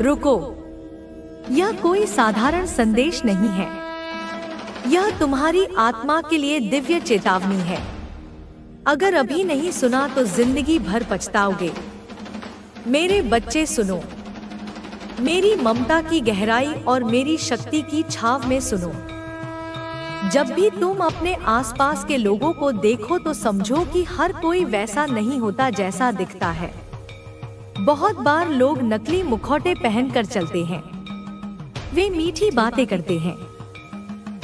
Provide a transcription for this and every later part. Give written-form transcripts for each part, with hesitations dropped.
रुको, यह कोई साधारण संदेश नहीं है। यह तुम्हारी आत्मा के लिए दिव्य चेतावनी है। अगर अभी नहीं सुना तो जिंदगी भर पछताओगे। मेरे बच्चे सुनो, मेरी ममता की गहराई और मेरी शक्ति की छाव में सुनो। जब भी तुम अपने आसपास के लोगों को देखो तो समझो कि हर कोई वैसा नहीं होता जैसा दिखता है। बहुत बार लोग नकली मुखौटे पहनकर चलते हैं। वे मीठी बातें करते हैं,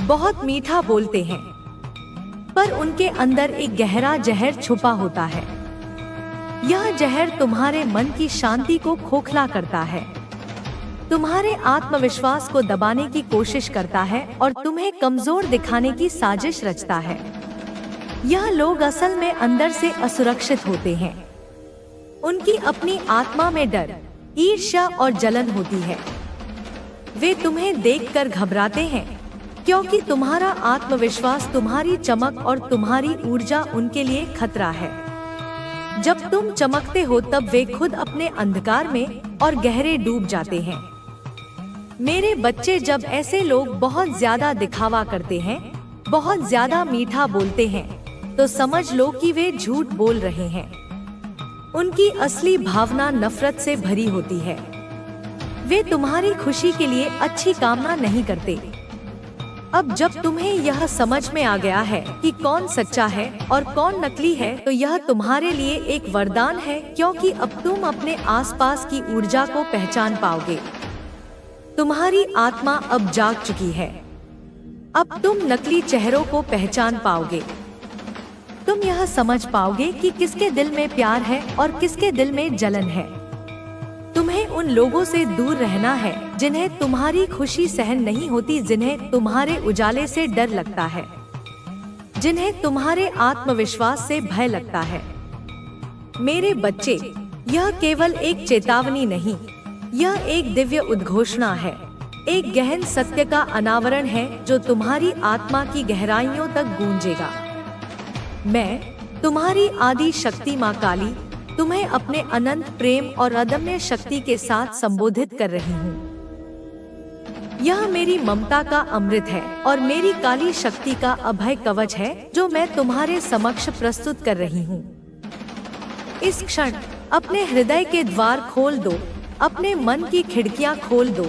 बहुत मीठा बोलते हैं, पर उनके अंदर एक गहरा जहर छुपा होता है। यह जहर तुम्हारे मन की शांति को खोखला करता है, तुम्हारे आत्मविश्वास को दबाने की कोशिश करता है और तुम्हें कमजोर दिखाने की साजिश रचता है। यह लोग असल में अंदर से असुरक्षित होते हैं। उनकी अपनी आत्मा में डर, ईर्ष्या और जलन होती है। वे तुम्हें देखकर घबराते हैं क्योंकि तुम्हारा आत्मविश्वास, तुम्हारी चमक और तुम्हारी ऊर्जा उनके लिए खतरा है। जब तुम चमकते हो तब वे खुद अपने अंधकार में और गहरे डूब जाते हैं। मेरे बच्चे, जब ऐसे लोग बहुत ज्यादा दिखावा करते हैं, बहुत ज्यादा मीठा बोलते हैं, तो समझ लो कि वे झूठ बोल रहे हैं। उनकी असली भावना नफरत से भरी होती है। वे तुम्हारी खुशी के लिए अच्छी कामना नहीं करते। अब जब तुम्हें यह समझ में आ गया है कि कौन सच्चा है और कौन नकली है, तो यह तुम्हारे लिए एक वरदान है, क्योंकि अब तुम अपने आसपास की ऊर्जा को पहचान पाओगे। तुम्हारी आत्मा अब जाग चुकी है। अब तुम नकली चेहरों को पहचान पाओगे। तुम यह समझ पाओगे कि किसके दिल में प्यार है और किसके दिल में जलन है। तुम्हें उन लोगों से दूर रहना है जिन्हें तुम्हारी खुशी सहन नहीं होती, जिन्हें तुम्हारे उजाले से डर लगता है, जिन्हें तुम्हारे आत्मविश्वास से भय लगता है। मेरे बच्चे, यह केवल एक चेतावनी नहीं, यह एक दिव्य उद्घोषणा है, एक गहन सत्य का अनावरण है जो तुम्हारी आत्मा की गहराइयों तक गूंजेगा। मैं, तुम्हारी आदि शक्ति माँ काली, तुम्हें अपने अनंत प्रेम और अदम्य शक्ति के साथ संबोधित कर रही हूँ। यह मेरी ममता का अमृत है और मेरी काली शक्ति का अभय कवच है जो मैं तुम्हारे समक्ष प्रस्तुत कर रही हूँ। इस क्षण अपने हृदय के द्वार खोल दो, अपने मन की खिड़कियाँ खोल दो,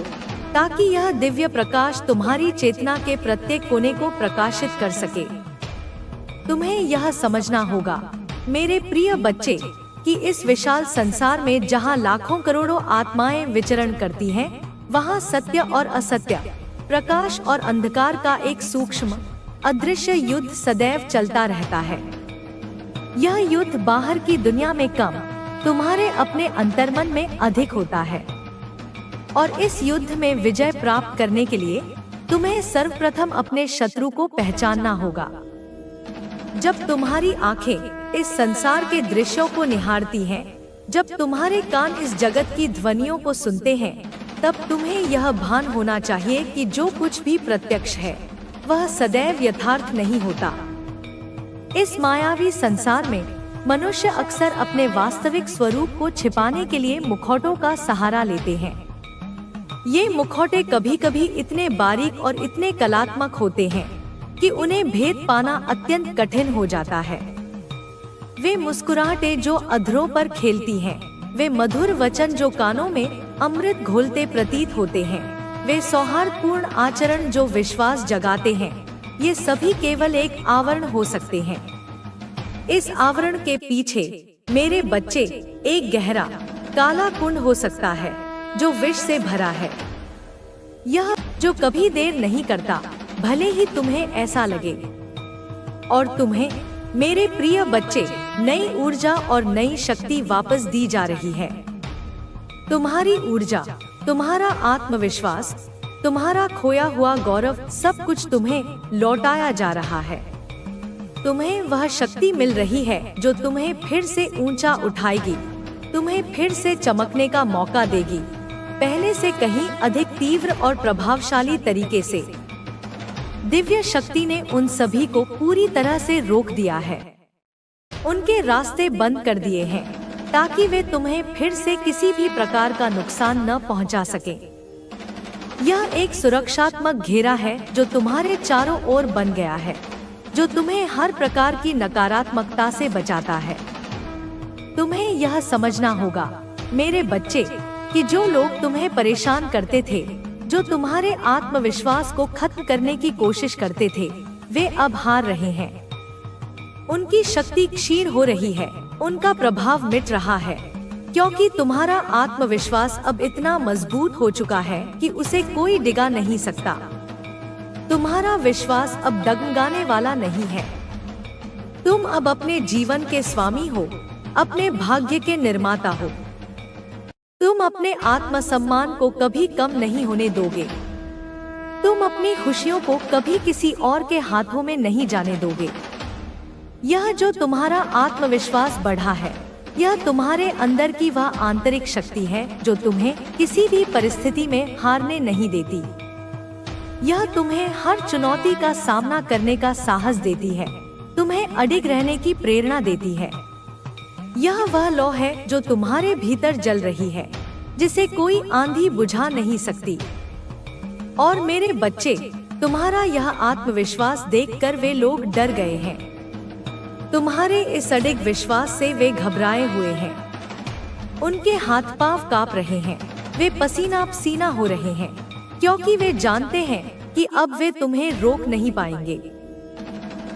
ताकि यह दिव्य प्रकाश तुम्हारी चेतना के प्रत्येक कोने को प्रकाशित कर सके। तुम्हें यह समझना होगा, मेरे प्रिय बच्चे, कि इस विशाल संसार में जहाँ लाखों करोड़ों आत्माएं विचरण करती हैं, वहाँ सत्य और असत्य, प्रकाश और अंधकार का एक सूक्ष्म, अदृश्य युद्ध सदैव चलता रहता है। यह युद्ध बाहर की दुनिया में कम, तुम्हारे अपने अंतर्मन में अधिक होता है। और इस युद्ध में विजय प्राप्त करने के लिए तुम्हें सर्वप्रथम अपने शत्रु को पहचानना होगा। जब तुम्हारी आंखें इस संसार के दृश्यों को निहारती हैं, जब तुम्हारे कान इस जगत की ध्वनियों को सुनते हैं, तब तुम्हें यह भान होना चाहिए कि जो कुछ भी प्रत्यक्ष है वह सदैव यथार्थ नहीं होता। इस मायावी संसार में मनुष्य अक्सर अपने वास्तविक स्वरूप को छिपाने के लिए मुखौटों का सहारा लेते हैं। ये मुखौटे कभी कभी इतने बारीक और इतने कलात्मक होते हैं कि उन्हें भेद पाना अत्यंत कठिन हो जाता है। वे मुस्कुराहटें जो अधरों पर खेलती हैं, वे मधुर वचन जो कानों में अमृत घोलते प्रतीत होते हैं, वे सौहार्दपूर्ण आचरण जो विश्वास जगाते हैं, ये सभी केवल एक आवरण हो सकते हैं। इस आवरण के पीछे, मेरे बच्चे, एक गहरा काला कुंड हो सकता है जो विष से भरा है। यह जो कभी देर नहीं करता, भले ही तुम्हें ऐसा लगे। और तुम्हें, मेरे प्रिय बच्चे, नई ऊर्जा और नई शक्ति वापस दी जा रही है। तुम्हारी ऊर्जा, तुम्हारा आत्मविश्वास, तुम्हारा खोया हुआ गौरव, सब कुछ तुम्हें लौटाया जा रहा है। तुम्हें वह शक्ति मिल रही है जो तुम्हें फिर से ऊंचा उठाएगी, तुम्हें फिर से चमकने का मौका देगी, पहले से कहीं अधिक तीव्र और प्रभावशाली तरीके से। दिव्य शक्ति ने उन सभी को पूरी तरह से रोक दिया है, उनके रास्ते बंद कर दिए हैं। ताकि वे तुम्हें फिर से किसी भी प्रकार का नुकसान न पहुंचा सके। यह एक सुरक्षात्मक घेरा है जो तुम्हारे चारों ओर बन गया है, जो तुम्हें हर प्रकार की नकारात्मकता से बचाता है। तुम्हें यह समझना होगा मेरे बच्चे कि जो लोग तुम्हें परेशान करते थे, जो तुम्हारे आत्मविश्वास को खत्म करने की कोशिश करते थे, वे अब हार रहे हैं। उनकी शक्ति क्षीण हो रही है, उनका प्रभाव मिट रहा है, क्योंकि तुम्हारा आत्मविश्वास अब इतना मजबूत हो चुका है कि उसे कोई डिगा नहीं सकता। तुम्हारा विश्वास अब डगमगाने वाला नहीं है। तुम अब अपने जीवन के स्वामी हो, अपने भाग्य के निर्माता हो। तुम अपने आत्मसम्मान को कभी कम नहीं होने दोगे। तुम अपनी खुशियों को कभी किसी और के हाथों में नहीं जाने दोगे। यह जो तुम्हारा आत्मविश्वास बढ़ा है, यह तुम्हारे अंदर की वह आंतरिक शक्ति है जो तुम्हें किसी भी परिस्थिति में हारने नहीं देती। यह तुम्हें हर चुनौती का सामना करने का साहस देती है, तुम्हें अडिग रहने की प्रेरणा देती है। यह वह लौ है जो तुम्हारे भीतर जल रही है, जिसे कोई आंधी बुझा नहीं सकती। और मेरे बच्चे, तुम्हारा यह आत्मविश्वास देखकर वे लोग डर गए हैं। तुम्हारे इस अडिग विश्वास से वे घबराए हुए हैं। उनके हाथ पांव कांप रहे हैं, वे पसीना पसीना हो रहे हैं, क्योंकि वे जानते हैं कि अब वे तुम्हें रोक नहीं पाएंगे,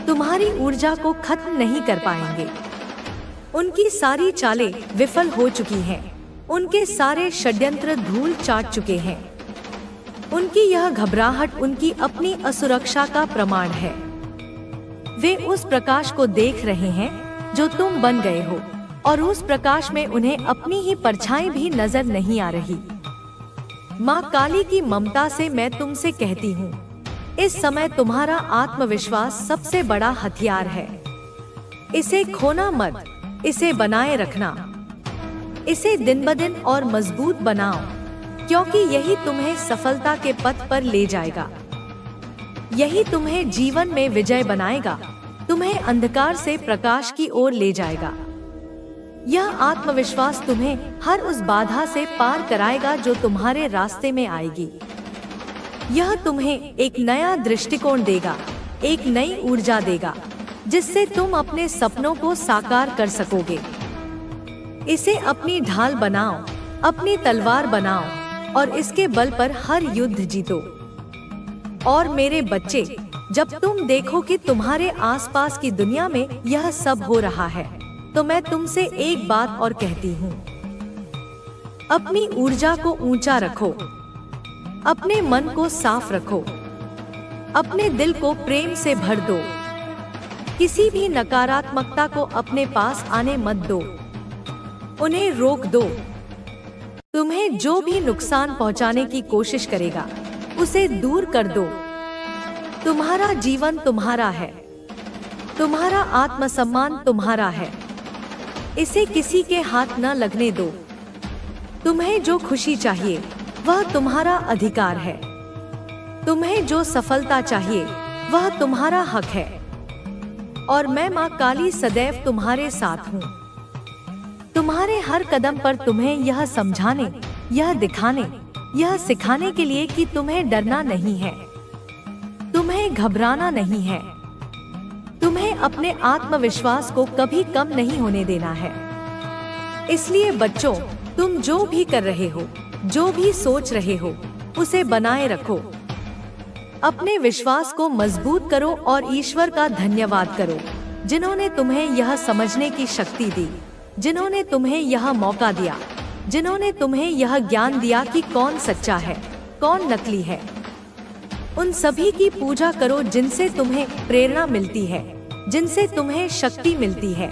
तुम्हारी ऊर्जा को खत्म नहीं कर पाएंगे। उनकी सारी चालें विफल हो चुकी हैं, उनके सारे षड्यंत्र धूल चाट चुके हैं। उनकी यह घबराहट उनकी अपनी असुरक्षा का प्रमाण है। वे उस प्रकाश को देख रहे हैं जो तुम बन गए हो, और उस प्रकाश में उन्हें अपनी ही परछाई भी नजर नहीं आ रही। माँ काली की ममता से मैं तुमसे कहती हूँ, इस समय तुम्हारा आत्मविश्वास सबसे बड़ा हथियार है। इसे खोना मत, इसे बनाए रखना। इसे दिन ब दिन और मजबूत बनाओ, क्योंकि यही तुम्हें सफलता के पथ पर ले जाएगा। यही तुम्हें जीवन में विजय बनाएगा, तुम्हें अंधकार से प्रकाश की ओर ले जाएगा। यह आत्मविश्वास तुम्हें हर उस बाधा से पार कराएगा जो तुम्हारे रास्ते में आएगी। यह तुम्हें एक नया दृष्टिकोण देगा, एक नई ऊर्जा देगा, जिससे तुम अपने सपनों को साकार कर सकोगे। इसे अपनी ढाल बनाओ, अपनी तलवार बनाओ, और इसके बल पर हर युद्ध जीतो। और मेरे बच्चे, जब तुम देखो कि तुम्हारे आसपास की दुनिया में यह सब हो रहा है, तो मैं तुमसे एक बात और कहती हूँ, अपनी ऊर्जा को ऊंचा रखो, अपने मन को साफ रखो, अपने दिल को प्रेम से भर दो। किसी भी नकारात्मकता को अपने पास आने मत दो, उन्हें रोक दो। तुम्हें जो भी नुकसान पहुंचाने की कोशिश करेगा, उसे दूर कर दो। तुम्हारा जीवन तुम्हारा है, तुम्हारा आत्मसम्मान तुम्हारा है, इसे किसी के हाथ न लगने दो। तुम्हें जो खुशी चाहिए वह तुम्हारा अधिकार है, तुम्हें जो सफलता चाहिए वह तुम्हारा हक है। और मैं माँ काली सदैव तुम्हारे साथ हूँ। तुम्हारे हर कदम पर तुम्हें यह समझाने, यह दिखाने, यह सिखाने के लिए कि तुम्हें डरना नहीं है, तुम्हें घबराना नहीं है, तुम्हें अपने आत्मविश्वास को कभी कम नहीं होने देना है। इसलिए बच्चों, तुम जो भी कर रहे हो, जो भी सोच रहे हो, उसे बनाए रखो। अपने विश्वास को मजबूत करो और ईश्वर का धन्यवाद करो, जिन्होंने तुम्हें यह समझने की शक्ति दी, जिन्होंने तुम्हें यह मौका दिया, जिन्होंने तुम्हें यह ज्ञान दिया कि कौन सच्चा है, कौन नकली है। उन सभी की पूजा करो जिनसे तुम्हें प्रेरणा मिलती है, जिनसे तुम्हें शक्ति मिलती है।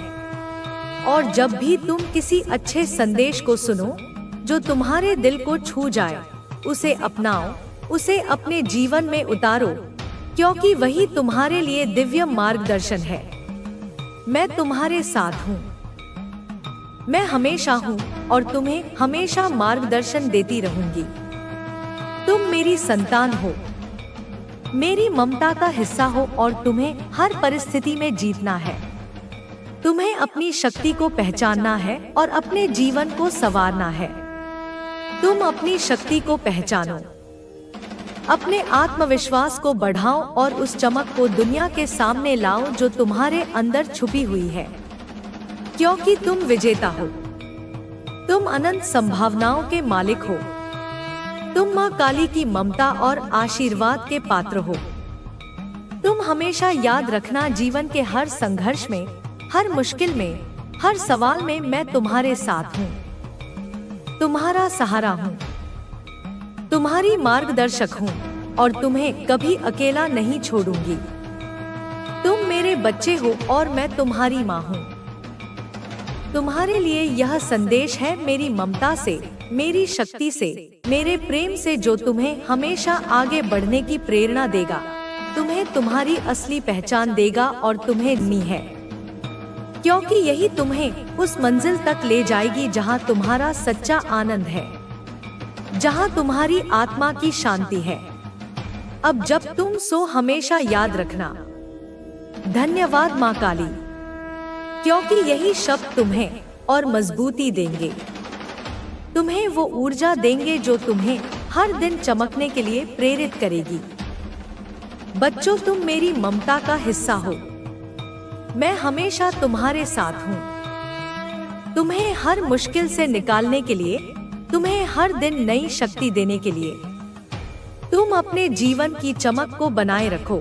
और जब भी तुम किसी अच्छे संदेश को सुनो जो तुम्हारे दिल को छू जाए, उसे अपनाओ, उसे अपने जीवन में उतारो, क्योंकि वही तुम्हारे लिए दिव्य मार्गदर्शन है। मैं तुम्हारे साथ हूँ, मैं हमेशा हूँ और तुम्हें हमेशा मार्गदर्शन देती रहूंगी। तुम मेरी संतान हो, मेरी ममता का हिस्सा हो और तुम्हें हर परिस्थिति में जीतना है। तुम्हें अपनी शक्ति को पहचानना है और अपने जीवन को संवारना है। तुम अपनी शक्ति को पहचानो, अपने आत्मविश्वास को बढ़ाओ और उस चमक को दुनिया के सामने लाओ जो तुम्हारे अंदर छुपी हुई है, क्योंकि तुम विजेता हो। तुम अनंत संभावनाओं के मालिक हो। तुम माँ काली की ममता और आशीर्वाद के पात्र हो। तुम हमेशा याद रखना, जीवन के हर संघर्ष में, हर मुश्किल में, हर सवाल में मैं तुम्हारे साथ हूँ, तुम्हारा सहारा हूँ, तुम्हारी मार्गदर्शक हूँ और तुम्हें कभी अकेला नहीं छोड़ूंगी। तुम मेरे बच्चे हो और मैं तुम्हारी माँ हूँ। तुम्हारे लिए यह संदेश है मेरी ममता से, मेरी शक्ति से, मेरे प्रेम से, जो तुम्हें हमेशा आगे बढ़ने की प्रेरणा देगा, तुम्हें तुम्हारी असली पहचान देगा और तुम्हें नी है, क्योंकि यही तुम्हें उस मंजिल तक ले जाएगी जहां तुम्हारा सच्चा आनंद है, जहां तुम्हारी आत्मा की शांति है। अब जब तुम सो हमेशा याद रखना, धन्यवाद माँ काली, क्योंकि यही शब्द तुम्हें और मजबूती देंगे, तुम्हें वो ऊर्जा देंगे जो तुम्हें हर दिन चमकने के लिए प्रेरित करेगी। बच्चों, तुम मेरी ममता का हिस्सा हो। मैं हमेशा तुम्हारे साथ हूँ, तुम्हें हर मुश्किल से निकालने के लिए, तुम्हें हर दिन नई शक्ति देने के लिए। तुम अपने जीवन की चमक को बनाए रखो,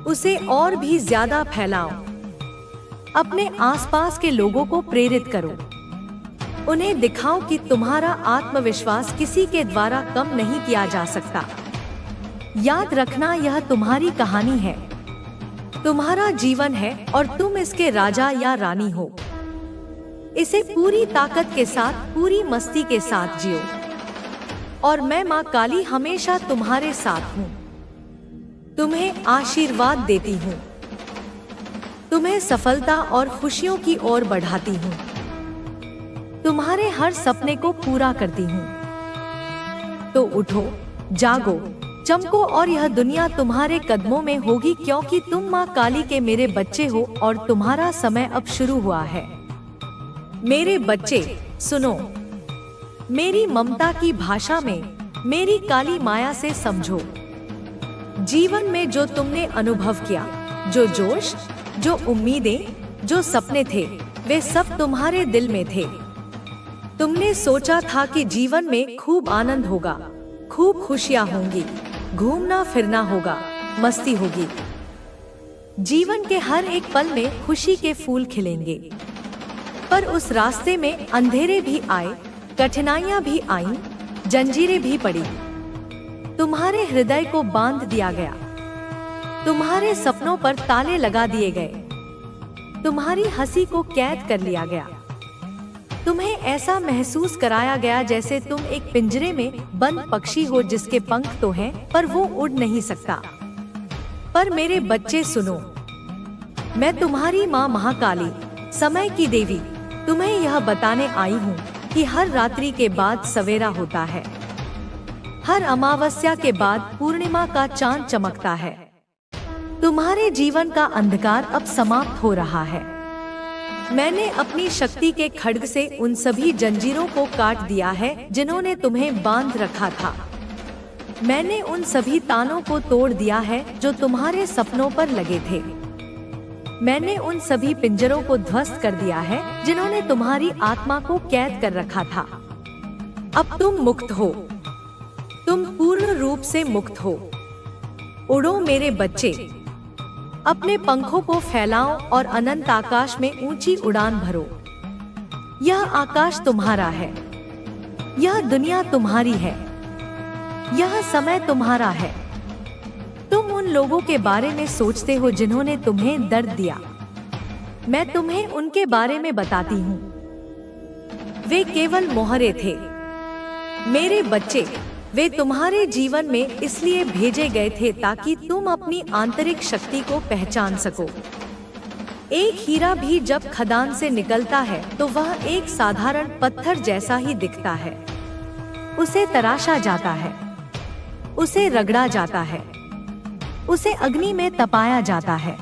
उसे और भी ज्यादा फैलाओ। अपने आसपास के लोगों को प्रेरित करो, उन्हें दिखाओ कि तुम्हारा आत्मविश्वास किसी के द्वारा कम नहीं किया जा सकता। याद रखना, यह तुम्हारी कहानी है, तुम्हारा जीवन है और तुम इसके राजा या रानी हो। इसे पूरी ताकत के साथ, पूरी मस्ती के साथ जियो और मैं माँ काली हमेशा तुम्हारे साथ हूँ। तुम्हें आशीर्वाद देती हूँ, तुम्हें सफलता और खुशियों की ओर बढ़ाती हूँ, तुम्हारे हर सपने को पूरा करती हूँ। तो उठो, जागो, चमको और यह दुनिया तुम्हारे कदमों में होगी, क्योंकि तुम माँ काली के मेरे बच्चे हो और तुम्हारा समय अब शुरू हुआ है। मेरे बच्चे सुनो, मेरी ममता की भाषा में, मेरी काली माया से समझो। जीवन में जो तुमने अनुभव किया, जो जोश, जो उम्मीदें, जो सपने थे, वे सब तुम्हारे दिल में थे। तुमने सोचा था कि जीवन में खूब आनंद होगा, खूब खुशियां होंगी, घूमना फिरना होगा, मस्ती होगी, जीवन के हर एक पल में खुशी के फूल खिलेंगे। पर उस रास्ते में अंधेरे भी आए, कठिनाइयां भी आईं, जंजीरें भी पड़ी। तुम्हारे हृदय को बांध दिया गया, तुम्हारे सपनों पर ताले लगा दिए गए, तुम्हारी हंसी को कैद कर लिया गया। तुम्हें ऐसा महसूस कराया गया जैसे तुम एक पिंजरे में बंद पक्षी हो जिसके पंख तो हैं पर वो उड़ नहीं सकता। पर मेरे बच्चे सुनो, मैं तुम्हारी माँ महाकाली, समय की देवी, तुम्हें यह बताने आई हूँ कि हर रात्रि के बाद सवेरा होता है, हर अमावस्या के बाद पूर्णिमा का चांद चमकता है। तुम्हारे जीवन का अंधकार अब समाप्त हो रहा है। मैंने अपनी शक्ति के खड्ग से उन सभी जंजीरों को काट दिया है जिन्होंने तुम्हें बांध रखा था। मैंने उन सभी तानों को तोड़ दिया है जो तुम्हारे सपनों पर लगे थे। मैंने उन सभी पिंजरों को ध्वस्त कर दिया है जिन्होंने तुम्हारी आत्मा को कैद कर रखा था। अब तुम मुक्त हो, तुम पूर्ण रूप से मुक्त हो। उड़ो मेरे बच्चे, अपने पंखों को फैलाओ और अनंत आकाश में ऊंची उड़ान भरो। यह आकाश तुम्हारा है, यह दुनिया तुम्हारी है, यह समय तुम्हारा है। तुम उन लोगों के बारे में सोचते हो जिन्होंने तुम्हें दर्द दिया, मैं तुम्हें उनके बारे में बताती हूँ। वे केवल मोहरे थे। मेरे बच्चे, वे तुम्हारे जीवन में इसलिए भेजे गए थे ताकि तुम अपनी आंतरिक शक्ति को पहचान सको। एक हीरा भी जब खदान से निकलता है तो वह एक साधारण पत्थर जैसा ही दिखता है। उसे तराशा जाता है, उसे रगड़ा जाता है, उसे अग्नि में तपाया जाता है,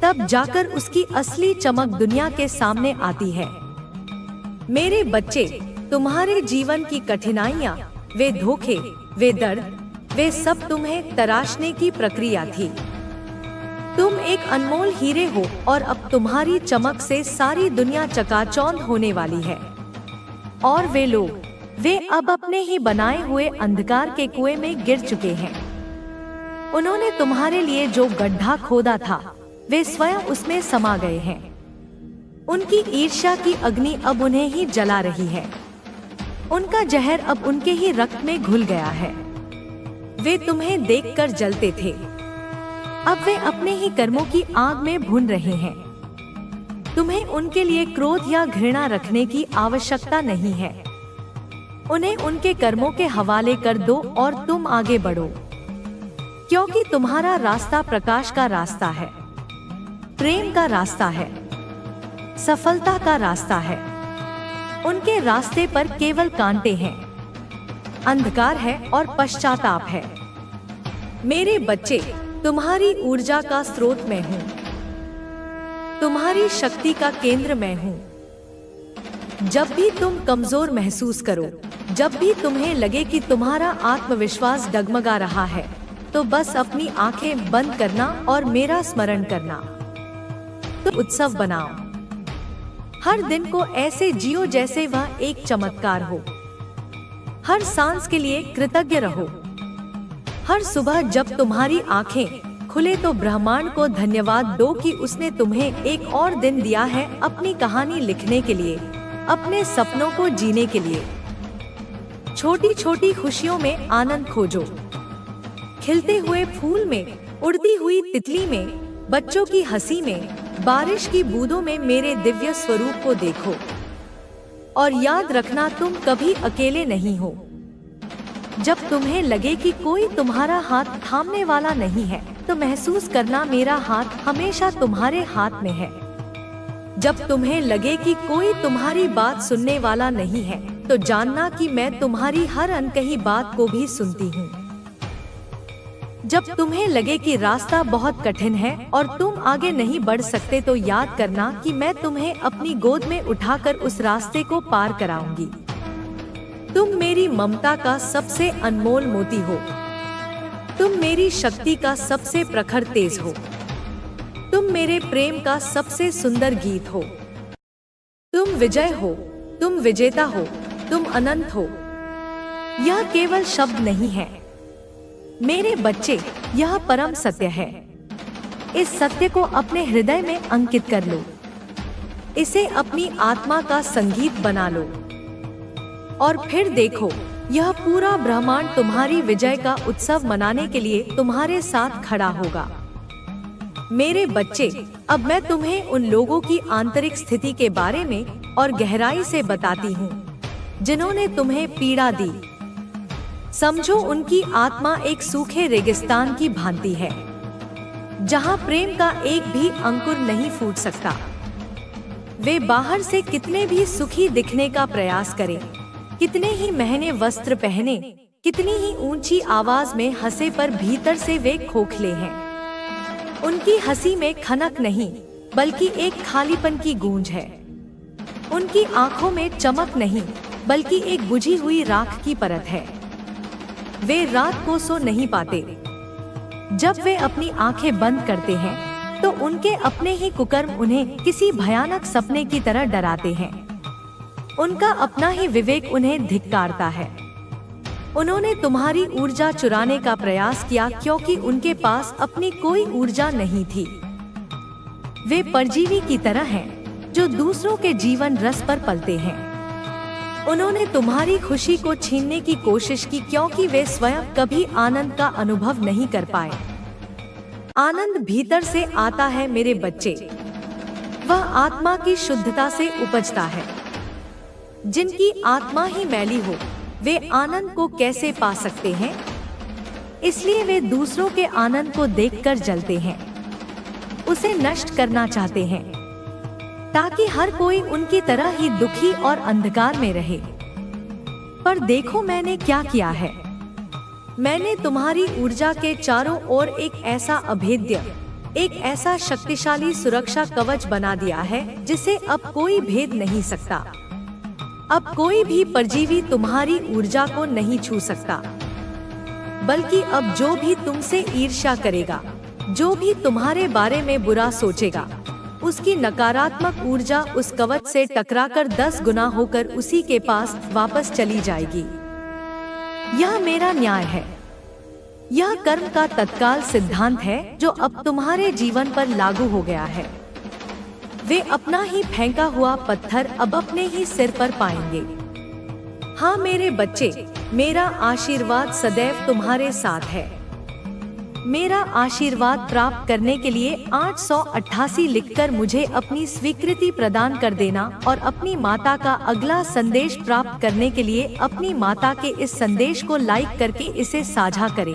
तब जाकर उसकी असली चमक दुनिया के सामने आती है। मेरे बच्चे, तुम्हारे जीवन की कठिनाइयाँ, वे धोखे, वे दर्द, वे सब तुम्हें तराशने की प्रक्रिया थी। तुम एक अनमोल हीरे हो और अब तुम्हारी चमक से सारी दुनिया चकाचौंध होने वाली है। और वे लोग, वे अब अपने ही बनाए हुए अंधकार के कुएं में गिर चुके हैं। उन्होंने तुम्हारे लिए जो गड्ढा खोदा था, वे स्वयं उसमें समा गए हैं। उनकी ईर्ष्या की अग्नि अब उन्हें ही जला रही है। उनका जहर अब उनके ही रक्त में घुल गया है। वे तुम्हें देखकर जलते थे, अब वे अपने ही कर्मों की आग में भून रहे हैं। तुम्हें उनके लिए क्रोध या घृणा रखने की आवश्यकता नहीं है। उन्हें उनके कर्मों के हवाले कर दो और तुम आगे बढ़ो, क्योंकि तुम्हारा रास्ता प्रकाश का रास्ता है, प्रेम का रास्ता है, सफलता का रास्ता है। उनके रास्ते पर केवल कांटे हैं, अंधकार है और पश्चाताप है। मेरे बच्चे, तुम्हारी ऊर्जा का स्रोत मैं हूँ, तुम्हारी शक्ति का केंद्र मैं हूँ। जब भी तुम कमजोर महसूस करो, जब भी तुम्हें लगे कि तुम्हारा आत्मविश्वास डगमगा रहा है, तो बस अपनी आंखें बंद करना और मेरा स्मरण करना। तो उत्सव बनाओ, हर दिन को ऐसे जियो जैसे वह एक चमत्कार हो। हर सांस के लिए कृतज्ञ रहो। हर सुबह जब तुम्हारी आंखें खुले तो ब्रह्मांड को धन्यवाद दो कि उसने तुम्हें एक और दिन दिया है अपनी कहानी लिखने के लिए, अपने सपनों को जीने के लिए। छोटी छोटी खुशियों में आनंद खोजो, खिलते हुए फूल में, उड़ती हुई तितली में, बच्चों की हंसी में, बारिश की बूंदों में मेरे दिव्य स्वरूप को देखो। और याद रखना, तुम कभी अकेले नहीं हो। जब तुम्हें लगे कि कोई तुम्हारा हाथ थामने वाला नहीं है, तो महसूस करना मेरा हाथ हमेशा तुम्हारे हाथ में है। जब तुम्हें लगे कि कोई तुम्हारी बात सुनने वाला नहीं है, तो जानना कि मैं तुम्हारी हर अनकही बात को भी सुनती हूँ। जब तुम्हें लगे कि रास्ता बहुत कठिन है और तुम आगे नहीं बढ़ सकते, तो याद करना कि मैं तुम्हें अपनी गोद में उठाकर उस रास्ते को पार कराऊंगी। तुम मेरी ममता का सबसे अनमोल मोती हो। तुम मेरी शक्ति का सबसे प्रखर तेज हो। तुम मेरे प्रेम का सबसे सुंदर गीत हो। तुम विजय हो, तुम विजेता हो, तुम अनंत हो। यह केवल शब्द नहीं है मेरे बच्चे, यह परम सत्य है। इस सत्य को अपने हृदय में अंकित कर लो। इसे अपनी आत्मा का संगीत बना लो। और फिर देखो, यह पूरा ब्रह्मांड तुम्हारी विजय का उत्सव मनाने के लिए तुम्हारे साथ खड़ा होगा। मेरे बच्चे, अब मैं तुम्हें उन लोगों की आंतरिक स्थिति के बारे में और गहराई से बताती हूँ जिन्होंने तुम्हें पीड़ा दी। समझो, उनकी आत्मा एक सूखे रेगिस्तान की भांति है, जहाँ प्रेम का एक भी अंकुर नहीं फूट सकता। वे बाहर से कितने भी सुखी दिखने का प्रयास करें, कितने ही महंगे वस्त्र पहने, कितनी ही ऊंची आवाज में हंसे, पर भीतर से वे खोखले हैं। उनकी हंसी में खनक नहीं, बल्कि एक खालीपन की गूंज है। उनकी आंखों में चमक नहीं, बल्कि एक बुझी हुई राख की परत है। वे रात को सो नहीं पाते। जब वे अपनी आंखें बंद करते हैं, तो उनके अपने ही कुकर्म उन्हें किसी भयानक सपने की तरह डराते हैं। उनका अपना ही विवेक उन्हें धिक्कारता है। उन्होंने तुम्हारी ऊर्जा चुराने का प्रयास किया, क्योंकि उनके पास अपनी कोई ऊर्जा नहीं थी। वे परजीवी की तरह हैं, जो दूसरों के जीवन रस पर पलते हैं। उन्होंने तुम्हारी खुशी को छीनने की कोशिश की, क्योंकि वे स्वयं कभी आनंद का अनुभव नहीं कर पाए। आनंद भीतर से आता है मेरे बच्चे, वह आत्मा की शुद्धता से उपजता है। जिनकी आत्मा ही मैली हो, वे आनंद को कैसे पा सकते हैं? इसलिए वे दूसरों के आनंद को देखकर जलते हैं, उसे नष्ट करना चाहते हैं, ताकि हर कोई उनकी तरह ही दुखी और अंधकार में रहे। पर देखो, मैंने क्या किया है। मैंने तुम्हारी ऊर्जा के चारों ओर एक ऐसा अभेद्य, एक ऐसा शक्तिशाली सुरक्षा कवच बना दिया है जिसे अब कोई भेद नहीं सकता। अब कोई भी परजीवी तुम्हारी ऊर्जा को नहीं छू सकता, बल्कि अब जो भी तुमसे ईर्ष्या करेगा, जो भी तुम्हारे बारे में बुरा सोचेगा, उसकी नकारात्मक ऊर्जा उस कवच से टकराकर 10 गुना होकर उसी के पास वापस चली जाएगी। यह मेरा न्याय है। यह कर्म का तत्काल सिद्धांत है जो अब तुम्हारे जीवन पर लागू हो गया है। वे अपना ही फेंका हुआ पत्थर अब अपने ही सिर पर पाएंगे। हाँ मेरे बच्चे, मेरा आशीर्वाद सदैव तुम्हारे साथ है। मेरा आशीर्वाद प्राप्त करने के लिए 888 लिखकर मुझे अपनी स्वीकृति प्रदान कर देना और अपनी माता का अगला संदेश प्राप्त करने के लिए अपनी माता के इस संदेश को लाइक करके इसे साझा करें,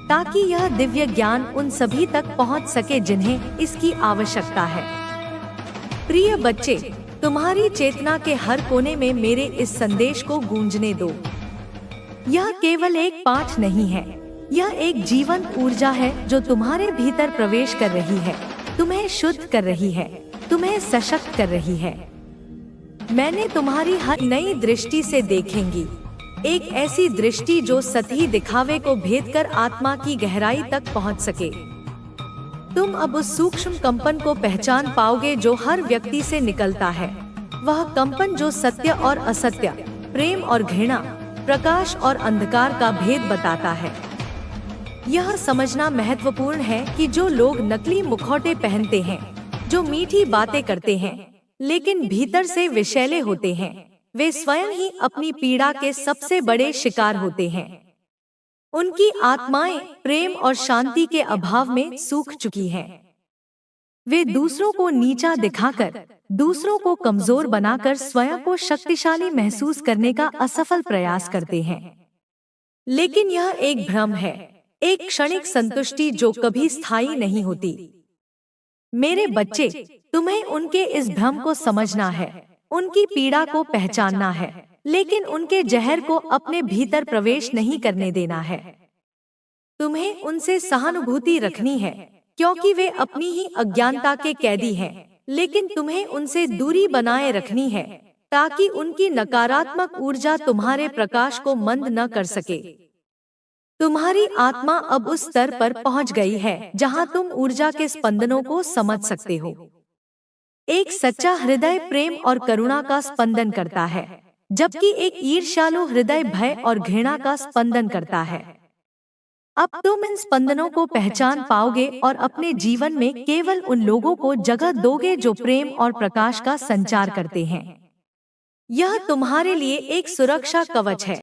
ताकि यह दिव्य ज्ञान उन सभी तक पहुंच सके जिन्हें इसकी आवश्यकता है। प्रिय बच्चे, तुम्हारी चेतना के हर कोने में मेरे इस संदेश को गूंजने दो। यह केवल एक पाठ नहीं है, यह एक जीवंत ऊर्जा है जो तुम्हारे भीतर प्रवेश कर रही है, तुम्हें शुद्ध कर रही है, तुम्हें सशक्त कर रही है। मैंने तुम्हारी हर नई दृष्टि से देखेंगी, एक ऐसी दृष्टि जो सतही दिखावे को भेद कर आत्मा की गहराई तक पहुंच सके। तुम अब उस सूक्ष्म कंपन को पहचान पाओगे जो हर व्यक्ति से निकलता है, वह कंपन जो सत्य और असत्य, प्रेम और घृणा, प्रकाश और अंधकार का भेद बताता है। यह समझना महत्वपूर्ण है कि जो लोग नकली मुखौटे पहनते हैं, जो मीठी बातें करते हैं लेकिन भीतर से विषैले होते हैं, वे स्वयं ही अपनी पीड़ा के सबसे बड़े शिकार होते हैं। उनकी आत्माएं प्रेम और शांति के अभाव में सूख चुकी हैं। वे दूसरों को नीचा दिखाकर, दूसरों को कमजोर बनाकर स्वयं को शक्तिशाली महसूस करने का असफल प्रयास करते हैं। लेकिन यह एक भ्रम है, एक क्षणिक संतुष्टि जो कभी स्थायी नहीं होती। मेरे बच्चे, तुम्हें उनके इस भ्रम को समझना है, उनकी पीड़ा को पहचानना है, लेकिन उनके जहर को अपने भीतर प्रवेश नहीं करने देना है। तुम्हें उनसे सहानुभूति रखनी है, क्योंकि वे अपनी ही अज्ञानता के कैदी हैं, लेकिन तुम्हें उनसे दूरी बनाए रखनी है, ताकि उनकी नकारात्मक ऊर्जा तुम्हारे प्रकाश को मंद न कर सके। तुम्हारी आत्मा अब उस स्तर पर पहुंच गई है जहां तुम ऊर्जा के स्पंदनों को समझ सकते हो। एक सच्चा हृदय प्रेम और करुणा का स्पंदन करता है, जबकि एक ईर्ष्यालु हृदय भय और घृणा का स्पंदन करता है। अब तुम इन स्पंदनों को पहचान पाओगे और अपने जीवन में केवल उन लोगों को जगह दोगे जो प्रेम और प्रकाश का संचार करते हैं। यह तुम्हारे लिए एक सुरक्षा कवच है।